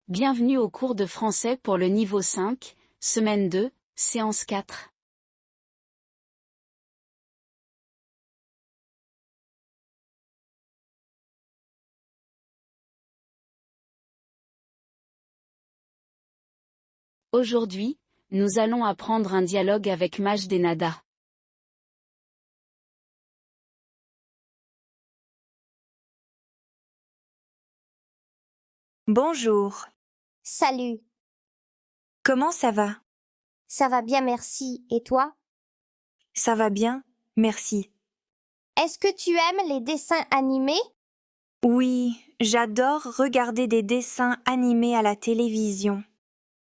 Bienvenue au cours de français pour le niveau 5, semaine 2, séance 4. Aujourd'hui, nous allons apprendre un dialogue avec Majd et Nada. Bonjour, Salut, comment ça va? ça va bien merci. Et toi? Ça va bien, merci. Est-ce que tu aimes les dessins animés? Oui, j'adore regarder des dessins animés à la télévision.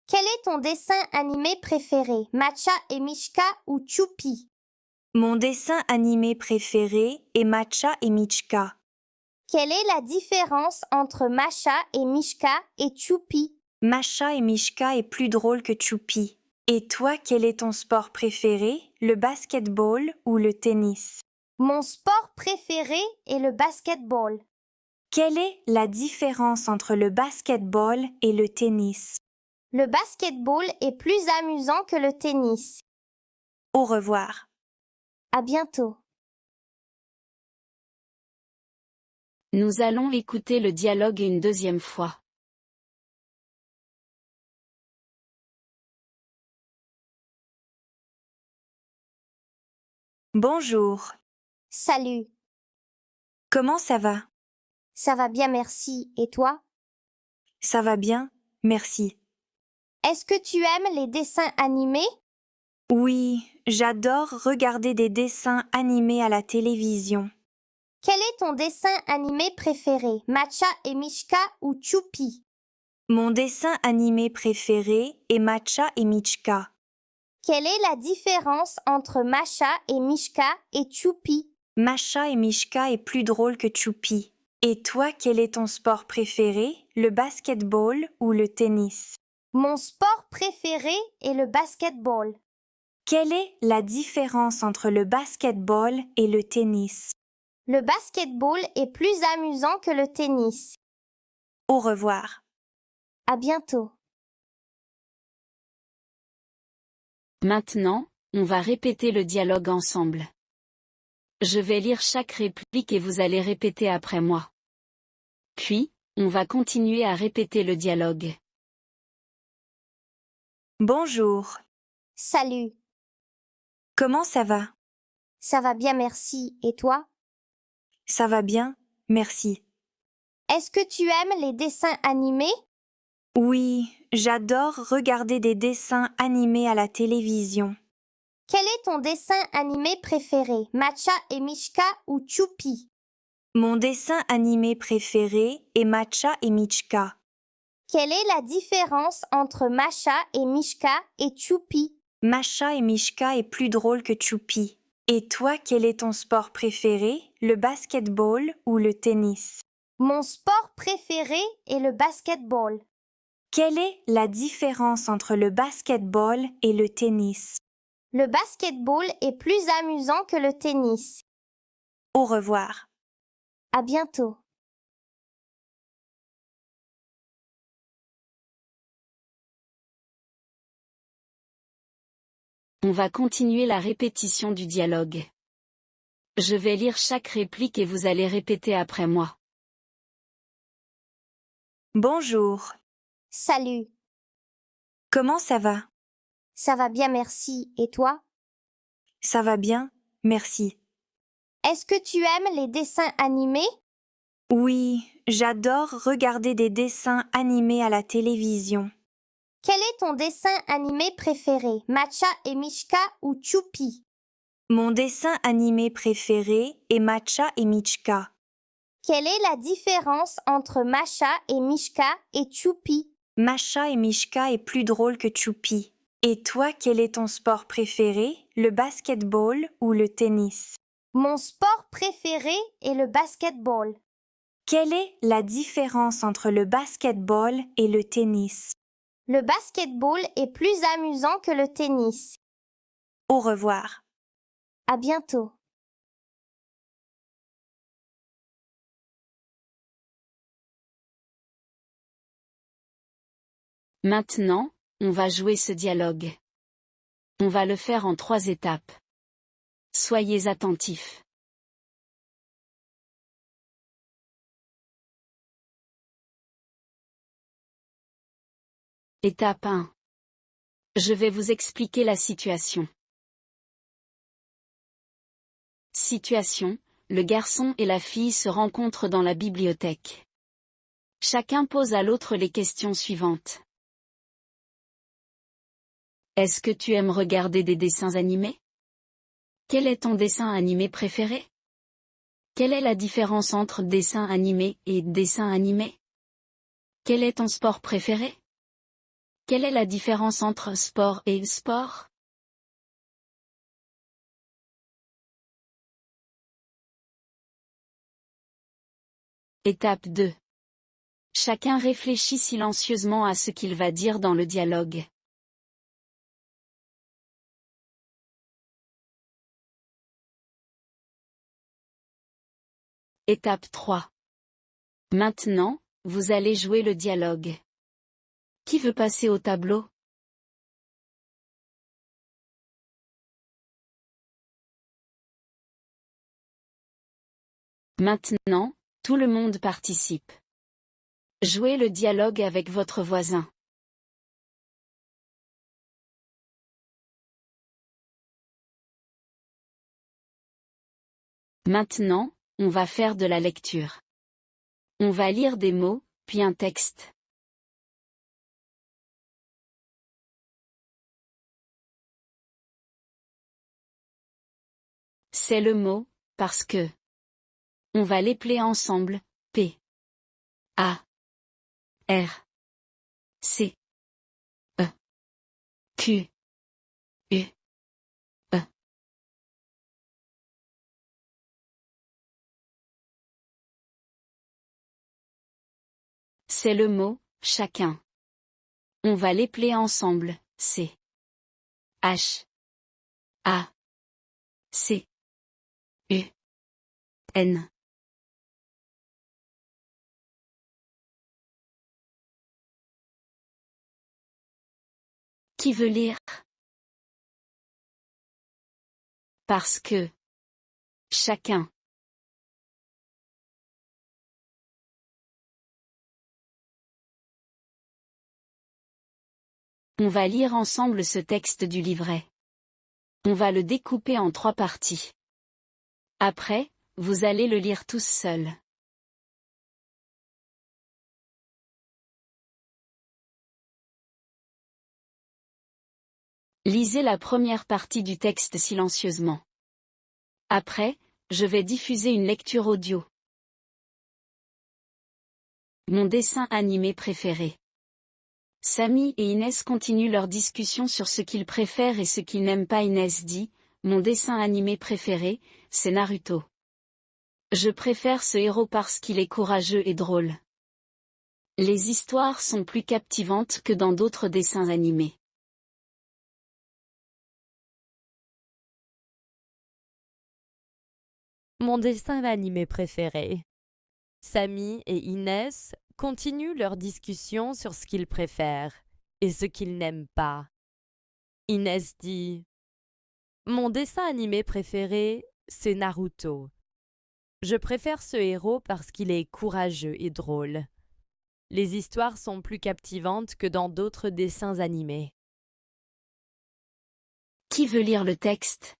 Quel est ton dessin animé préféré? Macha et Mishka ou Choupi? Mon dessin animé préféré est Macha et Michka. Quelle est la différence entre Macha et Mishka et Choupi? Macha et Michka est plus drôle que Choupi. Et toi, quel est ton sport préféré? Le basketball ou le tennis? Mon sport préféré est le basketball. Quelle est la différence entre le basketball et le tennis? Le basketball est plus amusant que le tennis. Au revoir. À bientôt. Nous allons écouter le dialogue une deuxième fois. Bonjour, Salut, comment ça va? ça va bien merci. Et toi? Ça va bien, merci. Est-ce que tu aimes les dessins animés? Oui, j'adore regarder des dessins animés à la télévision. Quel est ton dessin animé préféré? Macha et Mishka ou Choupi? Mon dessin animé préféré est Macha et Michka. Quelle est la différence entre Macha et Mishka et Choupi? Macha et Michka est plus drôle que Choupi. Et toi, quel est ton sport préféré? Le basketball ou le tennis? Mon sport préféré est le basketball. Quelle est la différence entre le basketball et le tennis? Le basketball est plus amusant que le tennis. Au revoir. À bientôt. Maintenant, on va répéter le dialogue ensemble. Je vais lire chaque réplique et vous allez répéter après moi. Puis, on va continuer à répéter le dialogue. Bonjour, Salut, comment ça va? ça va bien merci. Et toi? Ça va bien, merci. Est-ce que tu aimes les dessins animés? Oui, j'adore regarder des dessins animés à la télévision. Quel est ton dessin animé préféré? Macha et Mishka ou Choupi? Mon dessin animé préféré est Macha et Michka. Quelle est la différence entre Macha et Mishka et Choupi? Macha et Michka est plus drôle que Choupi. Et toi, quel est ton sport préféré? Le basketball ou le tennis? Mon sport préféré est le basketball. Quelle est la différence entre le basketball et le tennis? Le basketball est plus amusant que le tennis. Au revoir. À bientôt. On va continuer la répétition du dialogue. Je vais lire chaque réplique et vous allez répéter après moi. Bonjour, Salut, comment ça va? ça va bien merci. Et toi? Ça va bien, merci. Est-ce que tu aimes les dessins animés? Oui, j'adore regarder des dessins animés à la télévision. Quel est ton dessin animé préféré? Macha et Mishka ou Choupi? Mon dessin animé préféré est Macha et Michka. Quelle est la différence entre Macha et Mishka et Choupi? Macha et Michka est plus drôle que Choupi. Et toi, quel est ton sport préféré? Le basketball ou le tennis? Mon sport préféré est le basketball. Quelle est la différence entre le basketball et le tennis? Le basketball est plus amusant que le tennis. Au revoir. À bientôt. Maintenant, on va jouer ce dialogue. On va le faire en 3 étapes. Soyez attentifs. Étape 1. Je vais vous expliquer la situation. Situation, le garçon et la fille se rencontrent dans la bibliothèque. Chacun pose à l'autre les questions suivantes. Est-ce que tu aimes regarder des dessins animés? Quel est ton dessin animé préféré? Quelle est la différence entre dessin animé et dessin animé? Quel est ton sport préféré? Quelle est la différence entre sport et sport? Étape 2. Chacun réfléchit silencieusement à ce qu'il va dire dans le dialogue. Étape 3. Maintenant, vous allez jouer le dialogue. Qui veut passer au tableau? Maintenant, tout le monde participe. Jouez le dialogue avec votre voisin. Maintenant, on va faire de la lecture. On va lire des mots, puis un texte. C'est le mot, parce que. On va l'épeler ensemble, P. A. R. C. E. Q. U. E. C'est le mot, chacun. On va l'épeler ensemble, C. H. A. C. U. N. Qui veut lire? Parce que. Chacun. On va lire ensemble ce texte du livret. On va le découper en 3 parties. Après, vous allez le lire tous seuls. Lisez la première partie du texte silencieusement. Après, je vais diffuser une lecture audio. Mon dessin animé préféré. Samy et Inès continuent leur discussion sur ce qu'ils préfèrent et ce qu'ils n'aiment pas. Inès dit, mon dessin animé préféré, c'est Naruto. Je préfère ce héros parce qu'il est courageux et drôle. Les histoires sont plus captivantes que dans d'autres dessins animés. Mon dessin animé préféré. Samy et Inès continuent leur discussion sur ce qu'ils préfèrent et ce qu'ils n'aiment pas. Inès dit « Mon dessin animé préféré, c'est Naruto. Je préfère ce héros parce qu'il est courageux et drôle. Les histoires sont plus captivantes que dans d'autres dessins animés. » Qui veut lire le texte?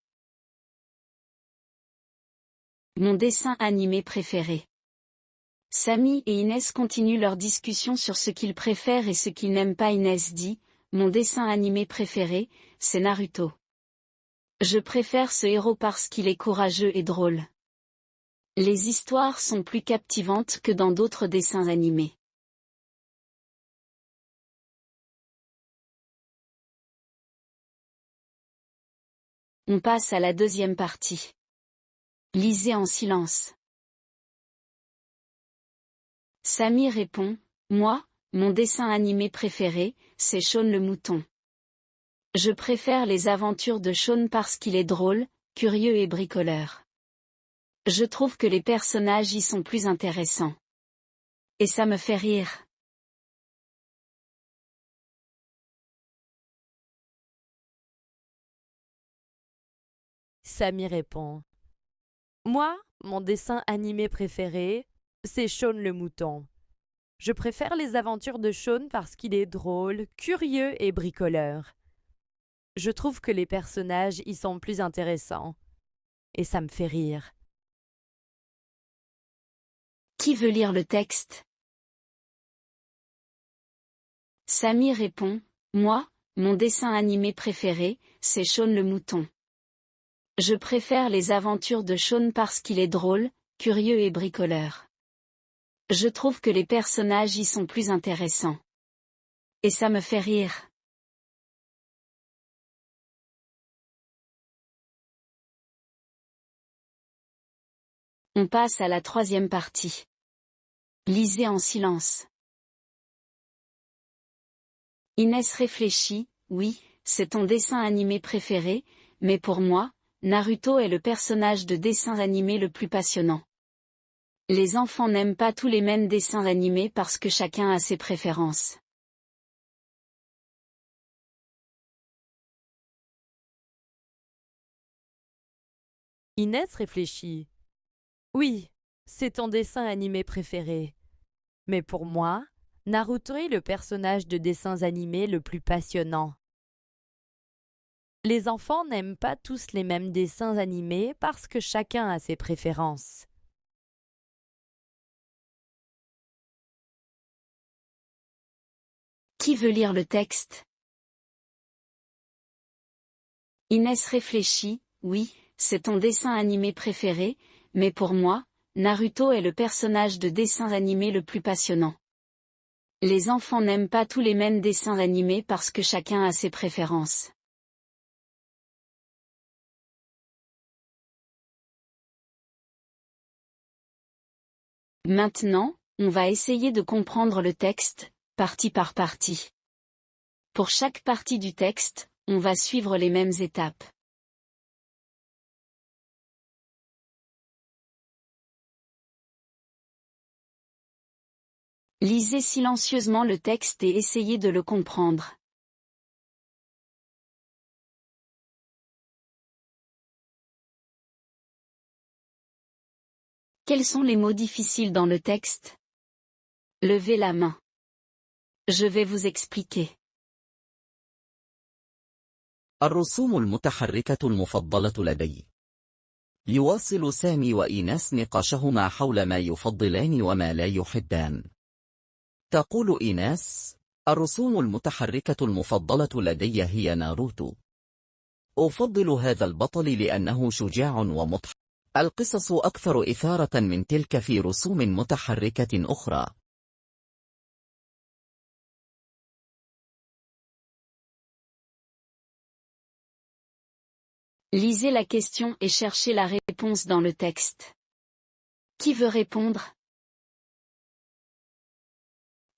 Mon dessin animé préféré. Samy et Inès continuent leur discussion sur ce qu'ils préfèrent et ce qu'ils n'aiment pas. Inès dit, mon dessin animé préféré, c'est Naruto. Je préfère ce héros parce qu'il est courageux et drôle. Les histoires sont plus captivantes que dans d'autres dessins animés. On passe à la deuxième partie. Lisez en silence. Samy répond, moi, mon dessin animé préféré, c'est Shaun le mouton. Je préfère les aventures de Shaun parce qu'il est drôle, curieux et bricoleur. Je trouve que les personnages y sont plus intéressants. Et ça me fait rire. Samy répond. Moi, mon dessin animé préféré, c'est Shaun le mouton. Je préfère les aventures de Shaun parce qu'il est drôle, curieux et bricoleur. Je trouve que les personnages y sont plus intéressants. Et ça me fait rire. Qui veut lire le texte? Samy répond, moi, mon dessin animé préféré, c'est Shaun le mouton. Je préfère les aventures de Shaun parce qu'il est drôle, curieux et bricoleur. Je trouve que les personnages y sont plus intéressants. Et ça me fait rire. On passe à la troisième partie. Lisez en silence. Inès réfléchit, oui, c'est ton dessin animé préféré, mais pour moi, Naruto est le personnage de dessin animé le plus passionnant. Les enfants n'aiment pas tous les mêmes dessins animés parce que chacun a ses préférences. Inès réfléchit. Oui, c'est ton dessin animé préféré. Mais pour moi, Naruto est le personnage de dessins animés le plus passionnant. Les enfants n'aiment pas tous les mêmes dessins animés parce que chacun a ses préférences. Qui veut lire le texte? Inès réfléchit, oui, c'est ton dessin animé préféré, mais pour moi, Naruto est le personnage de dessin animé le plus passionnant. Les enfants n'aiment pas tous les mêmes dessins animés parce que chacun a ses préférences. Maintenant, on va essayer de comprendre le texte, partie par partie. Pour chaque partie du texte, on va suivre les mêmes étapes. Lisez silencieusement le texte et essayez de le comprendre. Quels sont les mots difficiles dans le texte? Levez la main. Je vais vous expliquer. الرسوم المتحركة المفضلة لدي. يواصل سامي وإيناس نقاشهما حول ما يفضلان وما لا يحبان. تقول إيناس: الرسوم المتحركة المفضلة لدي هي ناروتو. أفضل هذا البطل لأنه شجاع ومضحك. القصص أكثر إثارة من تلك في رسوم متحركة أخرى. Lisez la question et cherchez la réponse dans le texte. Qui veut répondre?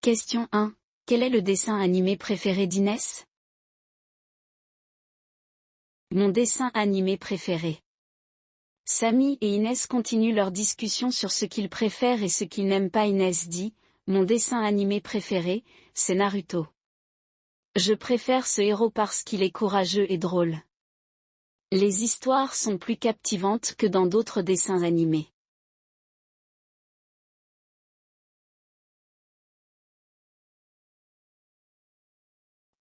Question 1. Quel est le dessin animé préféré d'Inès? Mon dessin animé préféré. Samy et Inès continuent leur discussion sur ce qu'ils préfèrent et ce qu'ils n'aiment pas. Inès dit, mon dessin animé préféré, c'est Naruto. Je préfère ce héros parce qu'il est courageux et drôle. Les histoires sont plus captivantes que dans d'autres dessins animés.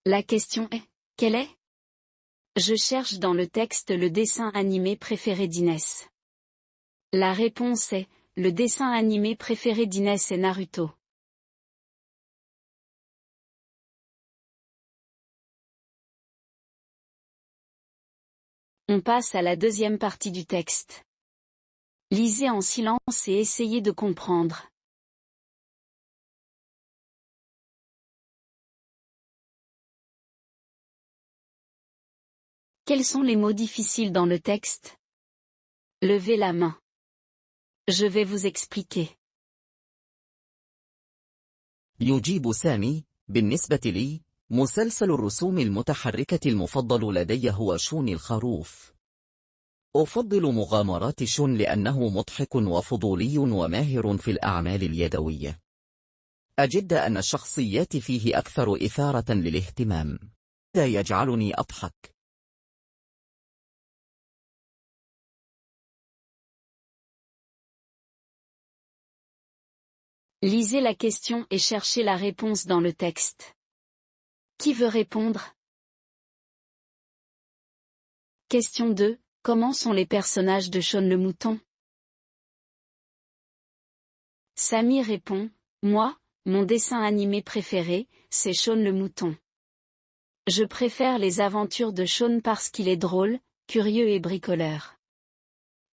La question est, quel est? Je cherche dans le texte le dessin animé préféré d'Inès. La réponse est, le dessin animé préféré d'Inès est Naruto. On passe à la deuxième partie du texte. Lisez en silence et essayez de comprendre. Quels sont les mots difficiles dans le texte? Levez la main. Je vais vous expliquer. يجيب سامي: بالنسبة لي، مسلسل الرسوم المتحركة المفضل لدي هو شون الخروف. أفضل مغامرات شون لأنه مضحك وفضولي وماهر في الأعمال اليدوية. أجد أن الشخصيات فيه أكثر إثارة للاهتمام. هذا يجعلني أضحك. Lisez la question et cherchez la réponse dans le texte. Qui veut répondre? Question 2. Comment sont les personnages de Shaun le mouton? Samy répond, moi, mon dessin animé préféré, c'est Shaun le mouton. Je préfère les aventures de Shaun parce qu'il est drôle, curieux et bricoleur.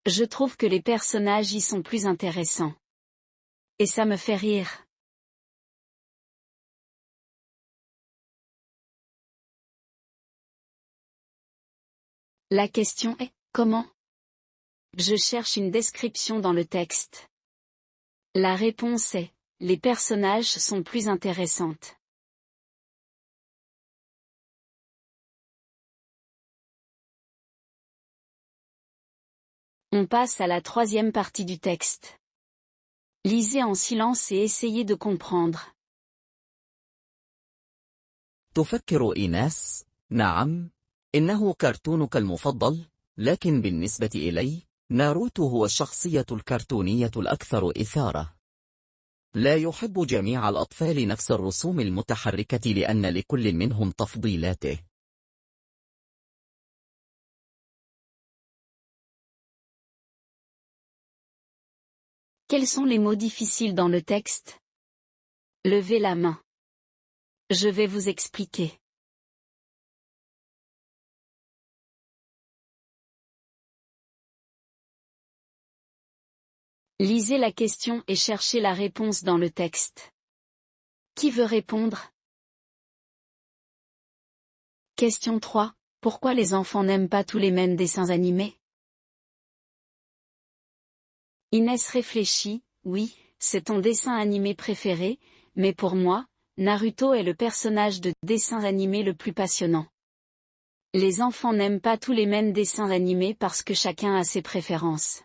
Je trouve que les personnages y sont plus intéressants. Et ça me fait rire. La question est, comment? Je cherche une description dans le texte. La réponse est, les personnages sont plus intéressantes. On passe à la troisième partie du texte. Lisez en silence et essayez de comprendre. تفكر إيناس، نعم، إنه كرتونك المفضل، لكن بالنسبة إلي، ناروتو هو الشخصية الكرتونية الأكثر إثارة. لا يحب جميع الأطفال نفس الرسوم المتحركة لأن لكل منهم تفضيلاته. Quels sont les mots difficiles dans le texte? Levez la main. Je vais vous expliquer. Lisez la question et cherchez la réponse dans le texte. Qui veut répondre? Question 3. Pourquoi les enfants n'aiment pas tous les mêmes dessins animés? Inès réfléchit, oui, c'est ton dessin animé préféré, mais pour moi, Naruto est le personnage de dessin animé le plus passionnant. Les enfants n'aiment pas tous les mêmes dessins animés parce que chacun a ses préférences.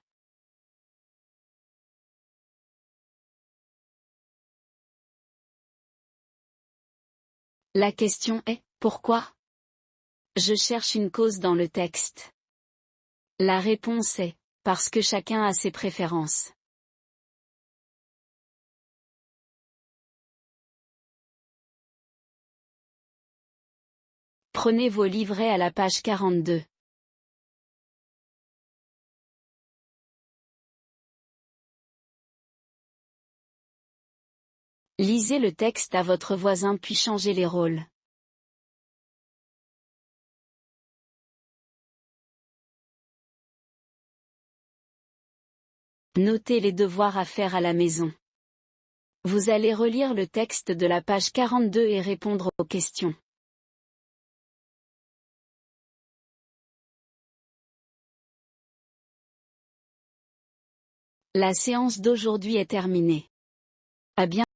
La question est, pourquoi? Je cherche une cause dans le texte. La réponse est, parce que chacun a ses préférences. Prenez vos livrets à la page 42. Lisez le texte à votre voisin puis changez les rôles. Notez les devoirs à faire à la maison. Vous allez relire le texte de la page 42 et répondre aux questions. La séance d'aujourd'hui est terminée. À bientôt.